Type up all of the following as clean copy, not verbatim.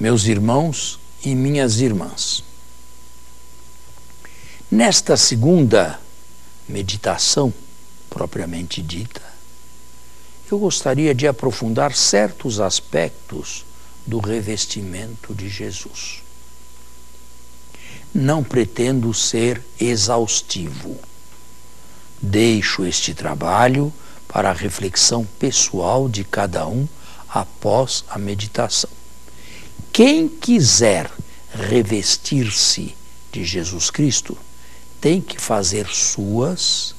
meus irmãos e minhas irmãs. Nesta segunda meditação, propriamente dita, eu gostaria de aprofundar certos aspectos do revestimento de Jesus. Não pretendo ser exaustivo. Deixo este trabalho para a reflexão pessoal de cada um após a meditação. Quem quiser revestir-se de Jesus Cristo tem que fazer suas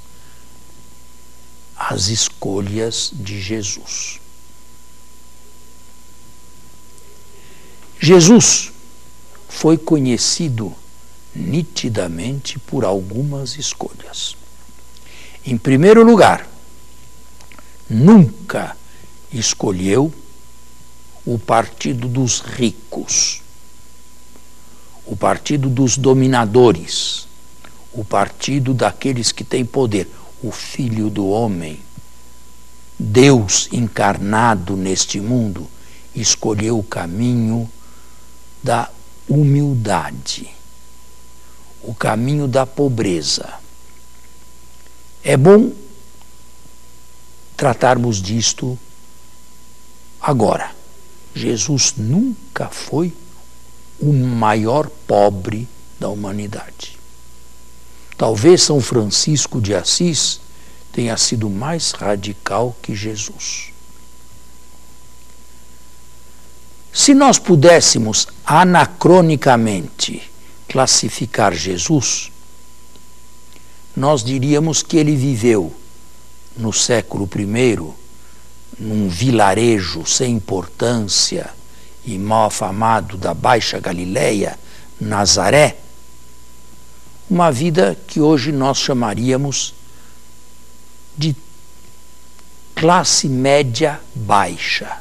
as escolhas de Jesus. Jesus foi conhecido nitidamente por algumas escolhas. Em primeiro lugar, nunca escolheu o partido dos ricos, o partido dos dominadores, o partido daqueles que têm poder, o Filho do Homem, Deus encarnado neste mundo, escolheu o caminho da humildade, o caminho da pobreza. É bom tratarmos disto agora. Jesus nunca foi o maior pobre da humanidade. Talvez São Francisco de Assis tenha sido mais radical que Jesus. Se nós pudéssemos anacronicamente classificar Jesus, nós diríamos que ele viveu no século I, num vilarejo sem importância e mal afamado da Baixa Galileia, Nazaré, uma vida que hoje nós chamaríamos de classe média baixa,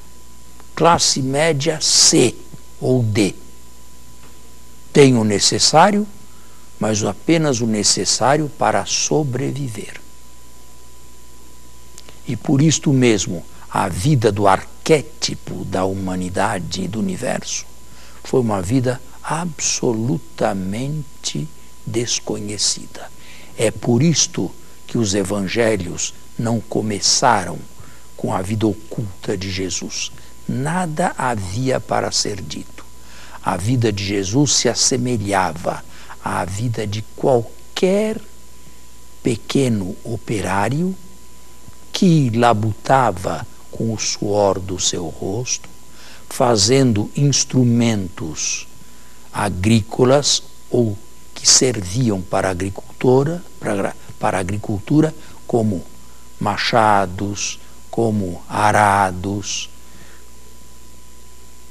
classe média C ou D. Tem o necessário, mas apenas o necessário para sobreviver. E por isto mesmo, a vida do arquétipo da humanidade e do universo foi uma vida absolutamente desconhecida. É por isto que os evangelhos não começaram com a vida oculta de Jesus. Nada havia para ser dito. A vida de Jesus se assemelhava à vida de qualquer pequeno operário que labutava com o suor do seu rosto, fazendo instrumentos agrícolas ou que serviam para a agricultura, como machados, como arados,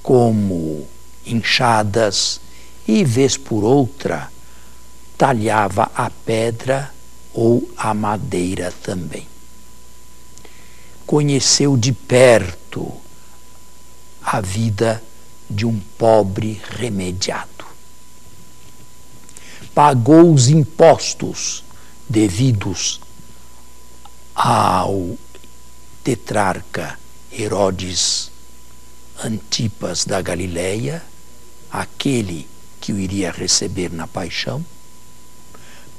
como enxadas, e vez por outra talhava a pedra ou a madeira também. Conheceu de perto a vida de um pobre remediado. Pagou os impostos devidos ao tetrarca Herodes Antipas da Galileia, aquele que o iria receber na paixão.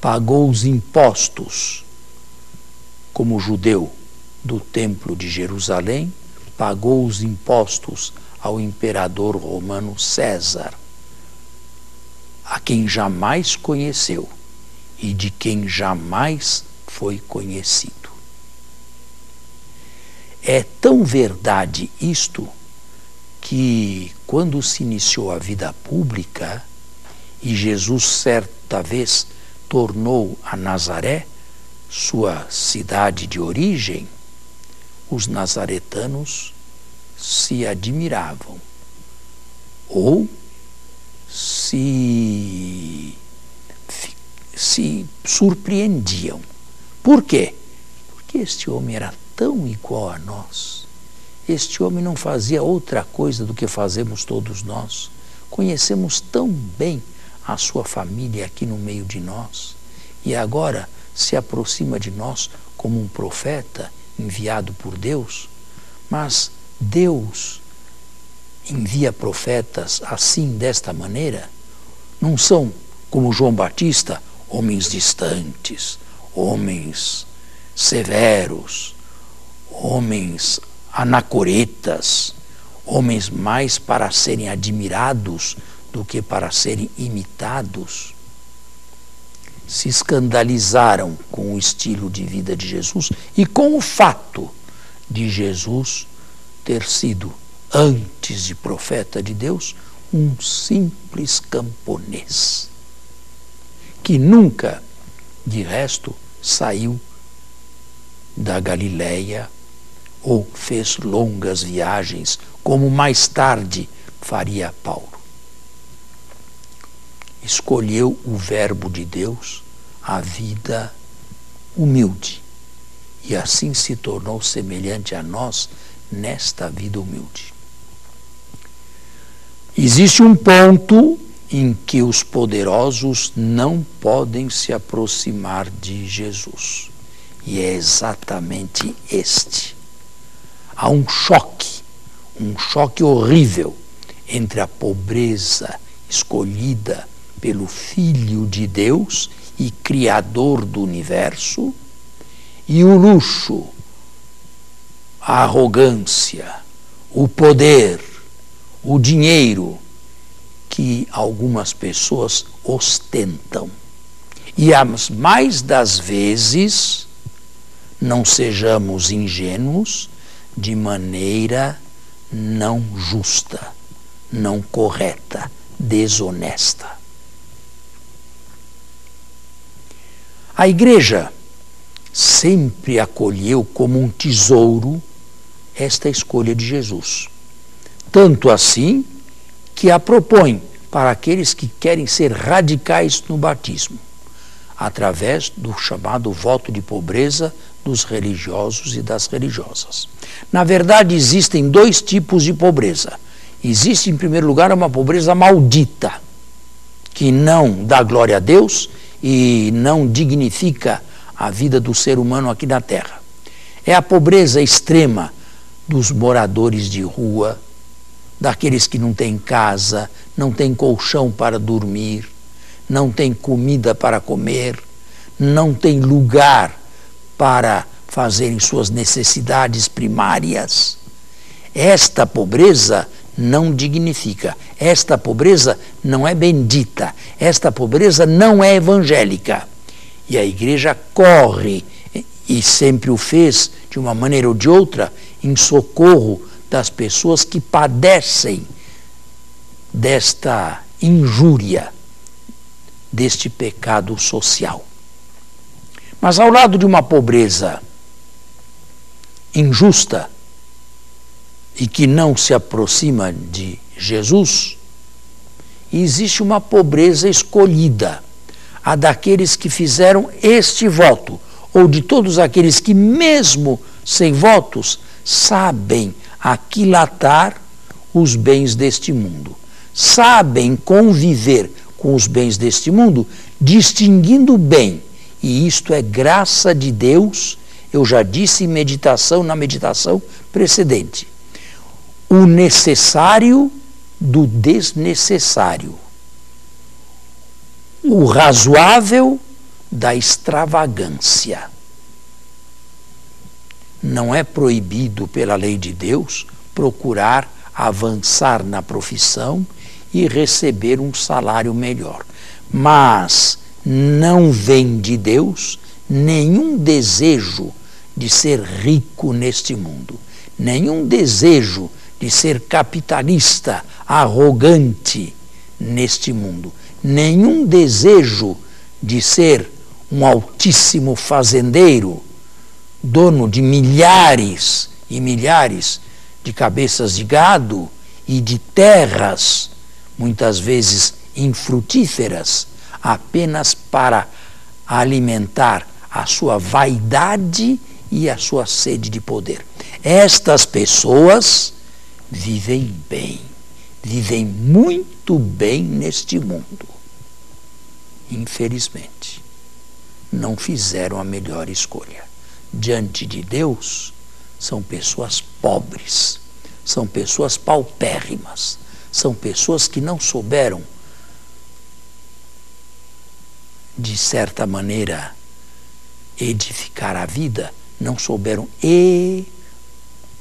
Pagou os impostos como judeu do Templo de Jerusalém, pagou os impostos ao imperador romano César, a quem jamais conheceu e de quem jamais foi conhecido. É tão verdade isto que, quando se iniciou a vida pública e Jesus certa vez tornou a Nazaré sua cidade de origem, os nazaretanos se admiravam ou se surpreendiam. Por quê? Porque este homem era tão igual a nós. Este homem não fazia outra coisa do que fazemos todos nós. Conhecemos tão bem a sua família aqui no meio de nós, e agora se aproxima de nós como um profeta enviado por Deus. Mas Deus envia profetas assim, desta maneira, não são, como João Batista, homens distantes, homens severos, homens anacoretas, homens mais para serem admirados do que para serem imitados. Se escandalizaram com o estilo de vida de Jesus e com o fato de Jesus ter sido, antes de profeta de Deus, um simples camponês, que nunca, de resto, saiu da Galileia ou fez longas viagens, como mais tarde faria Paulo. Escolheu o verbo de Deus, a vida humilde, e assim se tornou semelhante a nós nesta vida humilde. Existe um ponto em que os poderosos não podem se aproximar de Jesus, e é exatamente este. Há um choque horrível entre a pobreza escolhida pelo Filho de Deus e Criador do universo, e o luxo, a arrogância, o poder, o dinheiro que algumas pessoas ostentam. E as mais das vezes, não sejamos ingênuos, de maneira não justa, não correta, desonesta. A igreja sempre acolheu como um tesouro esta escolha de Jesus. Tanto assim que a propõe para aqueles que querem ser radicais no batismo, através do chamado voto de pobreza dos religiosos e das religiosas. Na verdade, existem dois tipos de pobreza. Existe, em primeiro lugar, uma pobreza maldita, que não dá glória a Deus e não dignifica a vida do ser humano aqui na Terra. É a pobreza extrema dos moradores de rua, daqueles que não têm casa, não têm colchão para dormir, não têm comida para comer, não têm lugar para fazerem suas necessidades primárias. Esta pobreza não dignifica, esta pobreza não é bendita, esta pobreza não é evangélica. E a igreja corre, e sempre o fez, de uma maneira ou de outra, em socorro das pessoas que padecem desta injúria, deste pecado social. Mas ao lado de uma pobreza injusta e que não se aproxima de Jesus, existe uma pobreza escolhida, a daqueles que fizeram este voto, ou de todos aqueles que, mesmo sem votos, sabem aquilatar os bens deste mundo, sabem conviver com os bens deste mundo, distinguindo bem, e isto é graça de Deus. Eu já disse na meditação precedente, o necessário do desnecessário, o razoável da extravagância. Não é proibido pela lei de Deus procurar avançar na profissão e receber um salário melhor, mas não vem de Deus nenhum desejo de ser rico neste mundo, nenhum desejo de ser capitalista, arrogante neste mundo, nenhum desejo de ser um altíssimo fazendeiro, dono de milhares e milhares de cabeças de gado e de terras, muitas vezes infrutíferas, apenas para alimentar a sua vaidade e a sua sede de poder. Estas pessoas vivem bem, vivem muito bem neste mundo. Infelizmente, não fizeram a melhor escolha. Diante de Deus, são pessoas pobres, são pessoas paupérrimas, são pessoas que não souberam, de certa maneira, edificar a vida, não souberam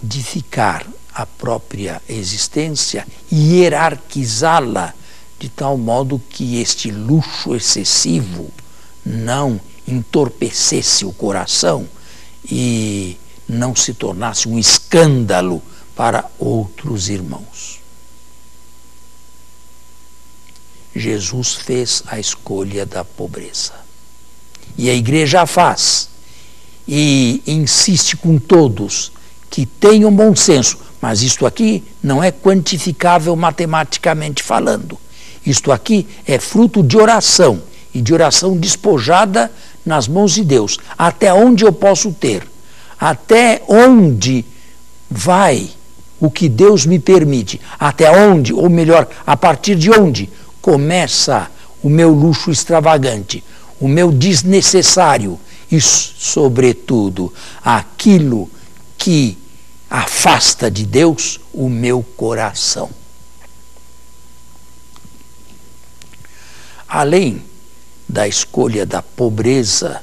edificar a própria existência e hierarquizá-la de tal modo que este luxo excessivo não entorpecesse o coração e não se tornasse um escândalo para outros irmãos. Jesus fez a escolha da pobreza. E a igreja a faz. E insiste com todos que tenham bom senso. Mas isto aqui não é quantificável matematicamente falando. Isto aqui é fruto de oração. E de oração despojada nas mãos de Deus. Até onde eu posso ter? Até onde vai o que Deus me permite? Até onde, ou melhor, a partir de onde começa o meu luxo extravagante, o meu desnecessário e, sobretudo, aquilo que afasta de Deus o meu coração. Além da escolha da pobreza,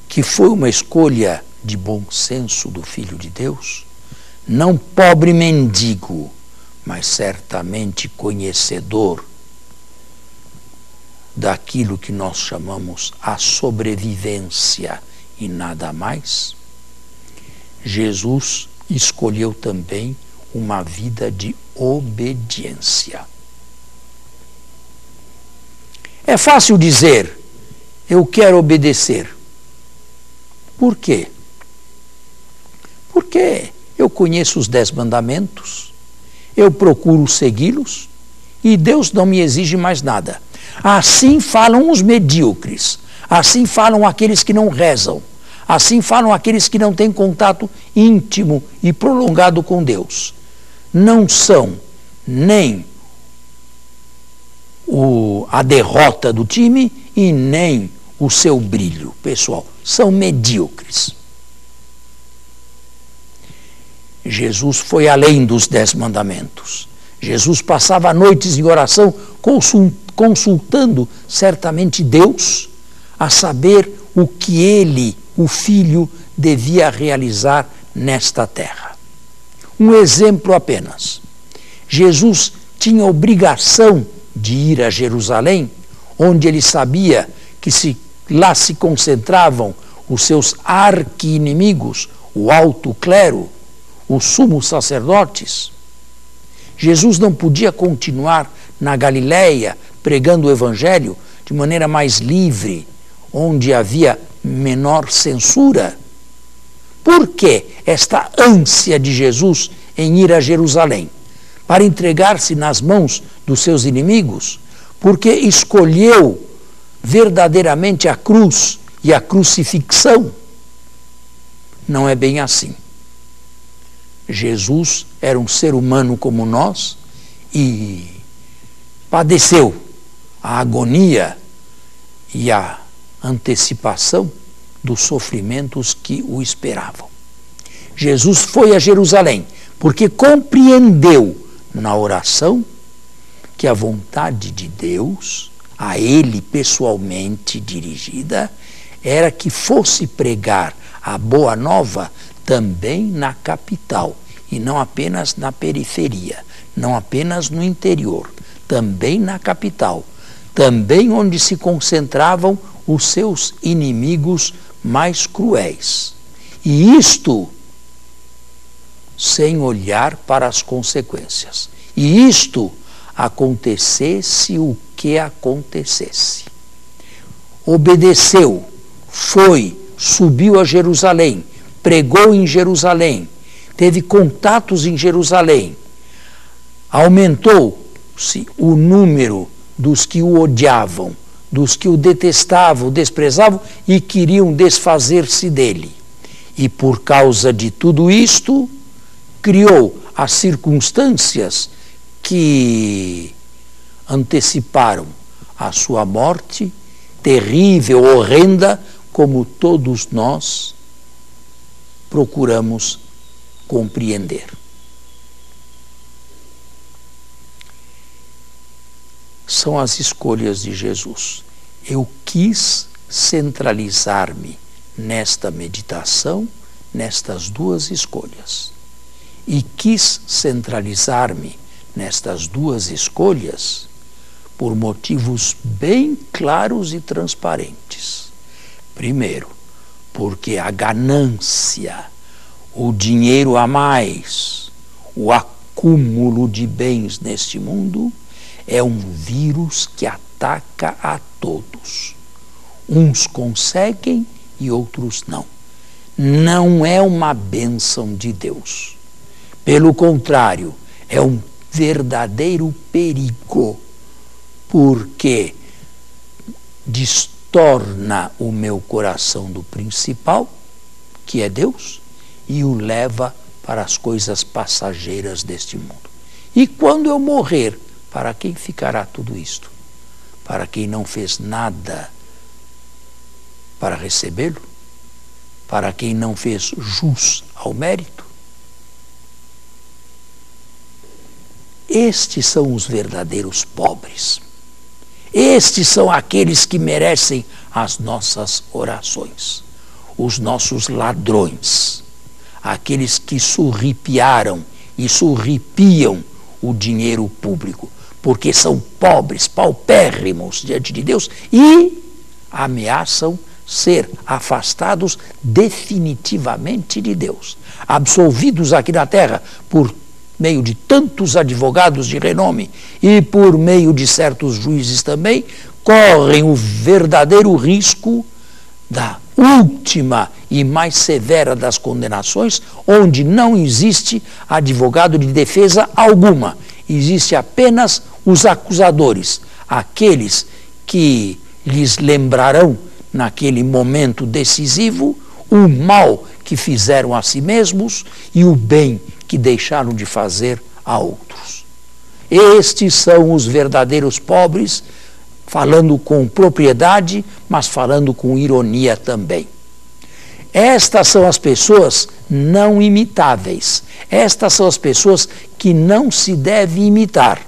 que foi uma escolha de bom senso do Filho de Deus, não pobre mendigo, mas certamente conhecedor daquilo que nós chamamos a sobrevivência e nada mais, Jesus escolheu também uma vida de obediência. É fácil dizer, eu quero obedecer. Por quê? Porque eu conheço os 10 mandamentos, eu procuro segui-los e Deus não me exige mais nada. Assim falam os medíocres, assim falam aqueles que não rezam, assim falam aqueles que não têm contato íntimo e prolongado com Deus. Não são nem a derrota do time e nem o seu brilho pessoal. São medíocres. Jesus foi além dos 10 mandamentos. Jesus passava noites em oração consultando certamente Deus a saber o que ele, o Filho, devia realizar nesta terra. Um exemplo apenas. Jesus tinha obrigação de ir a Jerusalém, onde ele sabia que lá se concentravam os seus arqui-inimigos, o alto clero, os sumos sacerdotes. Jesus não podia continuar na Galileia pregando o Evangelho de maneira mais livre, onde havia menor censura. Por que esta ânsia de Jesus em ir a Jerusalém? Para entregar-se nas mãos dos seus inimigos? Porque escolheu verdadeiramente a cruz e a crucifixão? Não é bem assim. Jesus era um ser humano como nós e padeceu a agonia e a antecipação dos sofrimentos que o esperavam. Jesus foi a Jerusalém porque compreendeu na oração que a vontade de Deus, a ele pessoalmente dirigida, era que fosse pregar a boa nova também na capital, e não apenas na periferia, não apenas no interior, também na capital, também onde se concentravam os seus inimigos mais cruéis. E isto sem olhar para as consequências. E isto acontecesse o que acontecesse. Obedeceu, foi, subiu a Jerusalém, pregou em Jerusalém, teve contatos em Jerusalém, aumentou-se o número dos que o odiavam, dos que o detestavam, desprezavam e queriam desfazer-se dele. E por causa de tudo isto, criou as circunstâncias que anteciparam a sua morte, terrível, horrenda, como todos nós procuramos compreender. São as escolhas de Jesus. Eu quis centralizar-me nesta meditação, nestas duas escolhas. E quis centralizar-me nestas duas escolhas por motivos bem claros e transparentes. Primeiro, porque a ganância, o dinheiro a mais, o acúmulo de bens neste mundo é um vírus que ataca a todos. Uns conseguem e outros não. Não é uma bênção de Deus. Pelo contrário, é um verdadeiro perigo, porque distorna o meu coração do principal, que é Deus, e o leva para as coisas passageiras deste mundo. E quando eu morrer, para quem ficará tudo isto? Para quem não fez nada para recebê-lo? Para quem não fez jus ao mérito? Estes são os verdadeiros pobres. Estes são aqueles que merecem as nossas orações. Os nossos ladrões. Aqueles que surripiaram e surripiam o dinheiro público, porque são pobres, paupérrimos diante de Deus e ameaçam ser afastados definitivamente de Deus, absolvidos aqui na terra por meio de tantos advogados de renome e por meio de certos juízes também, correm o verdadeiro risco da última e mais severa das condenações, onde não existe advogado de defesa alguma. Existe apenas os acusadores, aqueles que lhes lembrarão, naquele momento decisivo, o mal que fizeram a si mesmos e o bem que deixaram de fazer a outros. Estes são os verdadeiros pobres, falando com propriedade, mas falando com ironia também. Estas são as pessoas não imitáveis. Estas são as pessoas que não se deve imitar,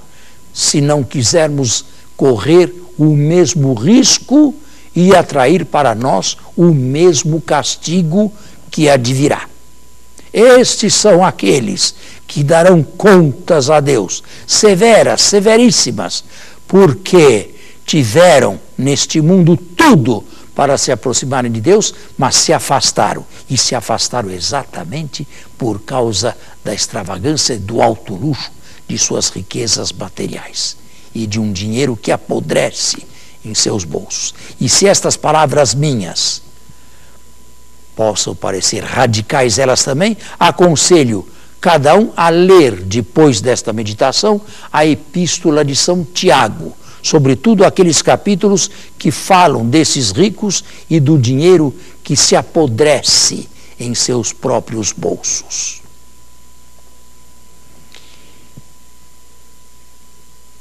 se não quisermos correr o mesmo risco e atrair para nós o mesmo castigo que advirá. Estes são aqueles que darão contas a Deus, severas, severíssimas, porque tiveram neste mundo tudo para se aproximarem de Deus, mas se afastaram. E se afastaram exatamente por causa da extravagância e do alto luxo de suas riquezas materiais e de um dinheiro que apodrece em seus bolsos. E se estas palavras minhas possam parecer radicais elas também, aconselho cada um a ler, depois desta meditação, a Epístola de São Tiago, sobretudo aqueles capítulos que falam desses ricos e do dinheiro que se apodrece em seus próprios bolsos.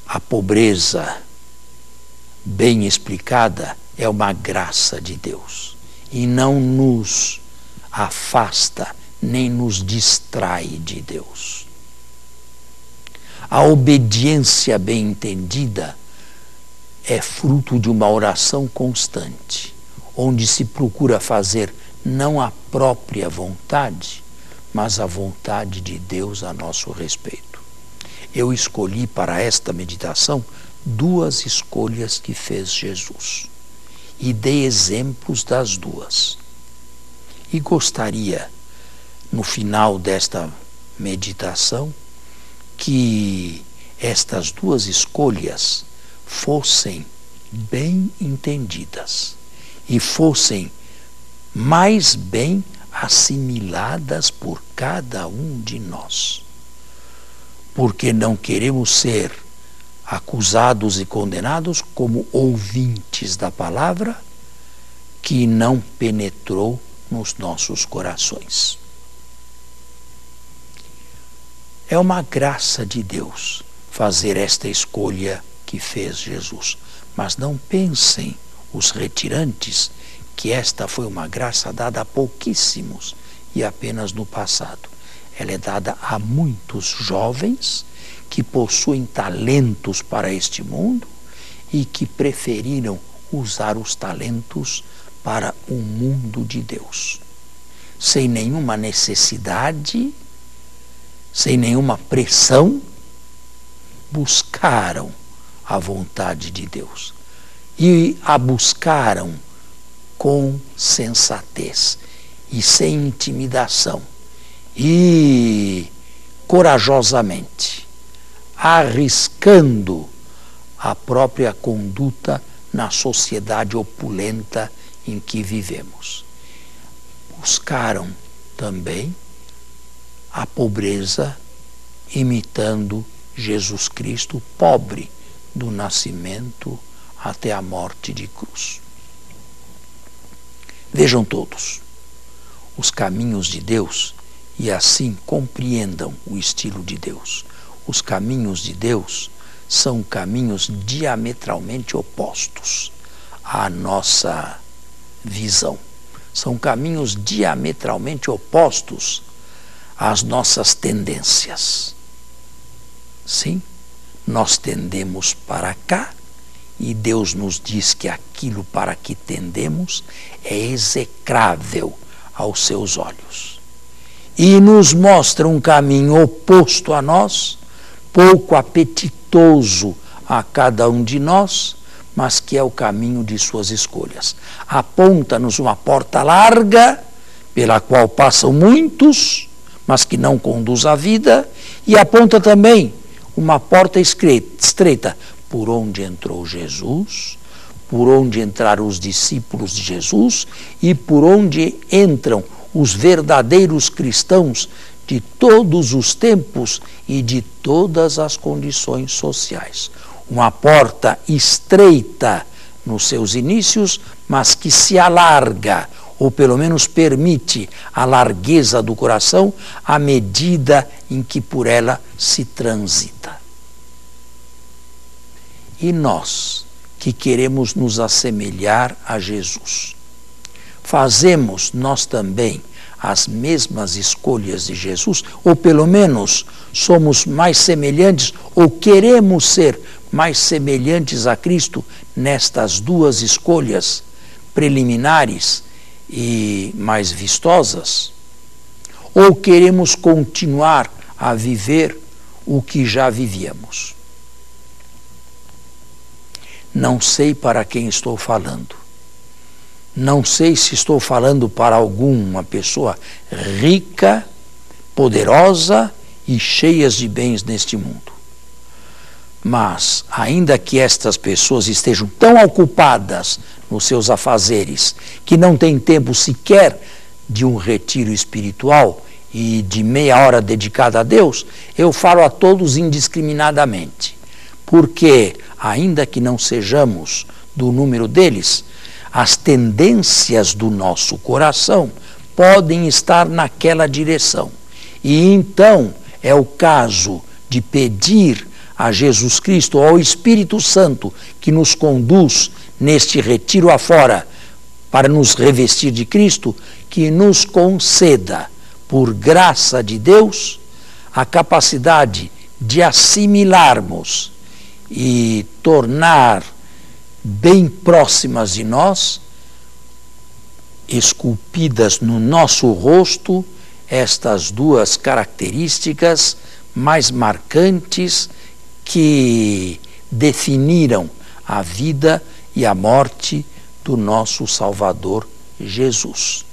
A pobreza, bem explicada, é uma graça de Deus e não nos afasta nem nos distrai de Deus. A obediência bem entendida é fruto de uma oração constante, onde se procura fazer não a própria vontade, mas a vontade de Deus a nosso respeito. Eu escolhi para esta meditação duas escolhas que fez Jesus e dei exemplos das duas. E gostaria, no final desta meditação, que estas duas escolhas fossem bem entendidas e fossem mais bem assimiladas por cada um de nós. Porque não queremos ser acusados e condenados como ouvintes da palavra que não penetrou nos nossos corações. É uma graça de Deus fazer esta escolha que fez Jesus. Mas não pensem os retirantes que esta foi uma graça dada a pouquíssimos e apenas no passado. ela é dada a muitos jovens que possuem talentos para este mundo e que preferiram usar os talentos para o mundo de Deus. Sem nenhuma necessidade, sem nenhuma pressão, buscaram a vontade de Deus. E a buscaram com sensatez e sem intimidação. E corajosamente, arriscando a própria conduta na sociedade opulenta em que vivemos. Buscaram também a pobreza, imitando Jesus Cristo, pobre do nascimento até a morte de cruz. Vejam todos os caminhos de Deus e assim compreendam o estilo de Deus. Os caminhos de Deus são caminhos diametralmente opostos à nossa visão. São caminhos diametralmente opostos às nossas tendências. Sim, nós tendemos para cá e Deus nos diz que aquilo para que tendemos é execrável aos seus olhos. E nos mostra um caminho oposto a nós, pouco apetitoso a cada um de nós, mas que é o caminho de suas escolhas. Aponta-nos uma porta larga, pela qual passam muitos, mas que não conduz à vida, e aponta também uma porta estreita, por onde entrou Jesus, por onde entraram os discípulos de Jesus e por onde entram os verdadeiros cristãos de todos os tempos e de todas as condições sociais. Uma porta estreita nos seus inícios, mas que se alarga, ou pelo menos permite a largueza do coração à medida em que por ela se transita. E nós, que queremos nos assemelhar a Jesus, fazemos nós também as mesmas escolhas de Jesus, ou pelo menos somos mais semelhantes, ou queremos ser mais semelhantes a Cristo nestas duas escolhas preliminares e mais vistosas? Ou queremos continuar a viver o que já vivíamos? Não sei para quem estou falando. Não sei se estou falando para alguma pessoa rica, poderosa e cheias de bens neste mundo. Mas, ainda que estas pessoas estejam tão ocupadas nos seus afazeres, que não têm tempo sequer de um retiro espiritual e de meia hora dedicada a Deus, eu falo a todos indiscriminadamente. Porque, ainda que não sejamos do número deles, as tendências do nosso coração podem estar naquela direção. E então é o caso de pedir a Jesus Cristo, ao Espírito Santo, que nos conduz neste retiro afora para nos revestir de Cristo, que nos conceda, por graça de Deus, a capacidade de assimilarmos e tornar bem próximas de nós, esculpidas no nosso rosto, estas duas características mais marcantes que definiram a vida e a morte do nosso Salvador Jesus.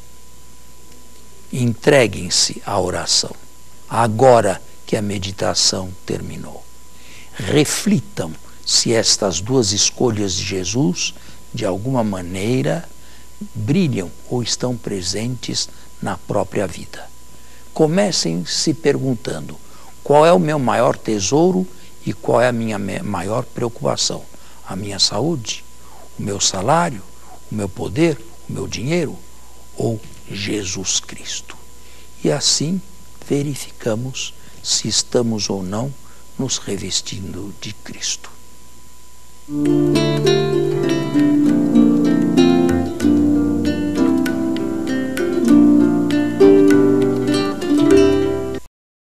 Entreguem-se à oração, agora que a meditação terminou. Reflitam se estas duas escolhas de Jesus, de alguma maneira, brilham ou estão presentes na própria vida. Comecem se perguntando: qual é o meu maior tesouro e qual é a minha maior preocupação? A minha saúde? O meu salário? O meu poder? O meu dinheiro? Ou Jesus Cristo? E assim verificamos se estamos ou não nos revestindo de Cristo.